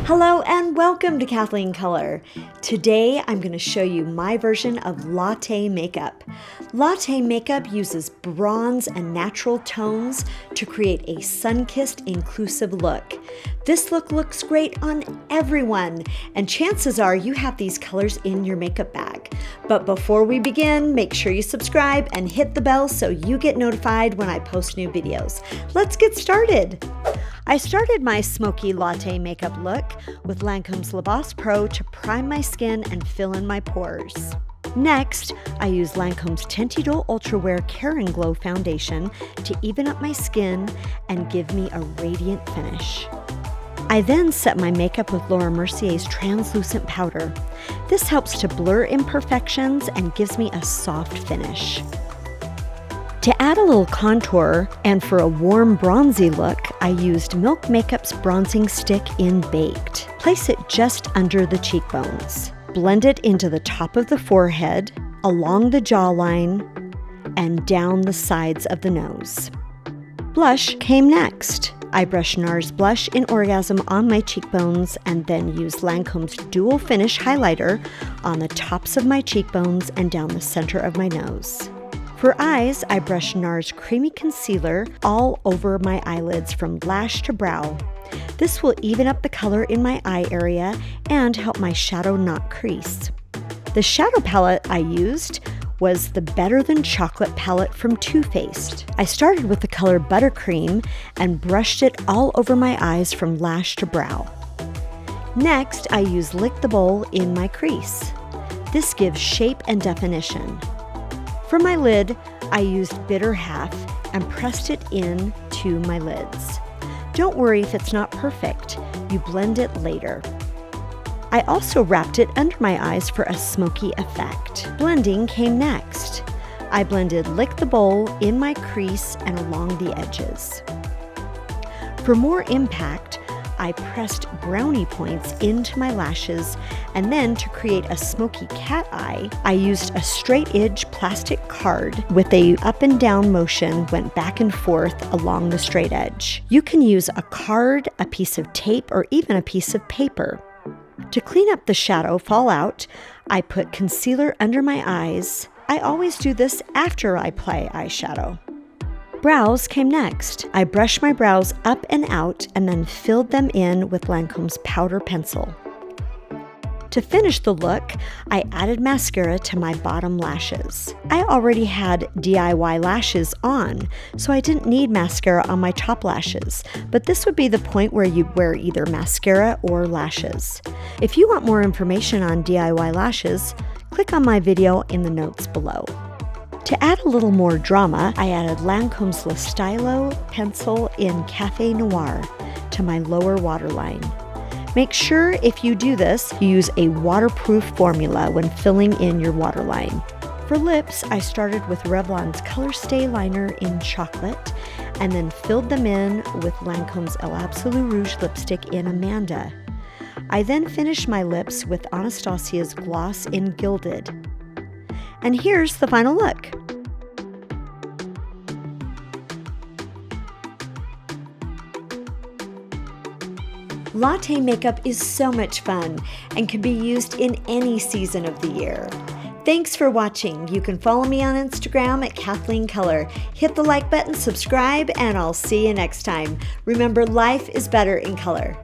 Hello and welcome to Kathleen Color. Today I'm going to show you my version of Latte Makeup. Latte Makeup uses bronze and natural tones to create a sun-kissed inclusive look. This look looks great on everyone, and chances are you have these colors in your makeup bag. But before we begin, make sure you subscribe and hit the bell so you get notified when I post new videos. Let's get started. I started my smoky latte makeup look with Lancome's La Bosse Pro to prime my skin and fill in my pores. Next, I use Lancome's Tinted Ultra Wear Care and Glow Foundation to even up my skin and give me a radiant finish. I then set my makeup with Laura Mercier's translucent powder. This helps to blur imperfections and gives me a soft finish. To add a little contour and for a warm bronzy look, I used Milk Makeup's bronzing stick in Baked. Place it just under the cheekbones. Blend it into the top of the forehead, along the jawline, and down the sides of the nose. Blush came next. I brushed NARS blush in Orgasm on my cheekbones and then used Lancome's Dual Finish highlighter on the tops of my cheekbones and down the center of my nose. For eyes, I brushed NARS Creamy Concealer all over my eyelids from lash to brow. This will even up the color in my eye area and help my shadow not crease. The shadow palette I used was the Better Than Chocolate palette from Too Faced. I started with the color Buttercream and brushed it all over my eyes from lash to brow. Next, I used Lick the Bowl in my crease. This gives shape and definition. For my lid, I used Bitter Half and pressed it in to my lids. Don't worry if it's not perfect, you blend it later. I also wrapped it under my eyes for a smoky effect. Blending came next. I blended Lick the Bowl in my crease and along the edges. For more impact, I pressed brownie points into my lashes, and then to create a smoky cat eye, I used a straight edge plastic card with a up and down motion went back and forth along the straight edge. You can use a card, a piece of tape, or even a piece of paper. To clean up the shadow fallout, I put concealer under my eyes. I always do this after I apply eyeshadow. Brows came next. I brushed my brows up and out and then filled them in with Lancome's powder pencil. To finish the look, I added mascara to my bottom lashes. I already had DIY lashes on, so I didn't need mascara on my top lashes, but this would be the point where you'd wear either mascara or lashes. If you want more information on DIY lashes, click on my video in the notes below. To add a little more drama, I added Lancome's Le Stylo pencil in Cafe Noir to my lower waterline. Make sure if you do this, you use a waterproof formula when filling in your waterline. For lips, I started with Revlon's Color Stay Liner in Chocolate and then filled them in with Lancome's El Absolute Rouge lipstick in Amanda. I then finished my lips with Anastasia's gloss in Gilded. And here's the final look. Latte makeup is so much fun and can be used in any season of the year. Thanks for watching. You can follow me on Instagram at Kathleen Color. Hit the like button, subscribe, and I'll see you next time. Remember, life is better in color.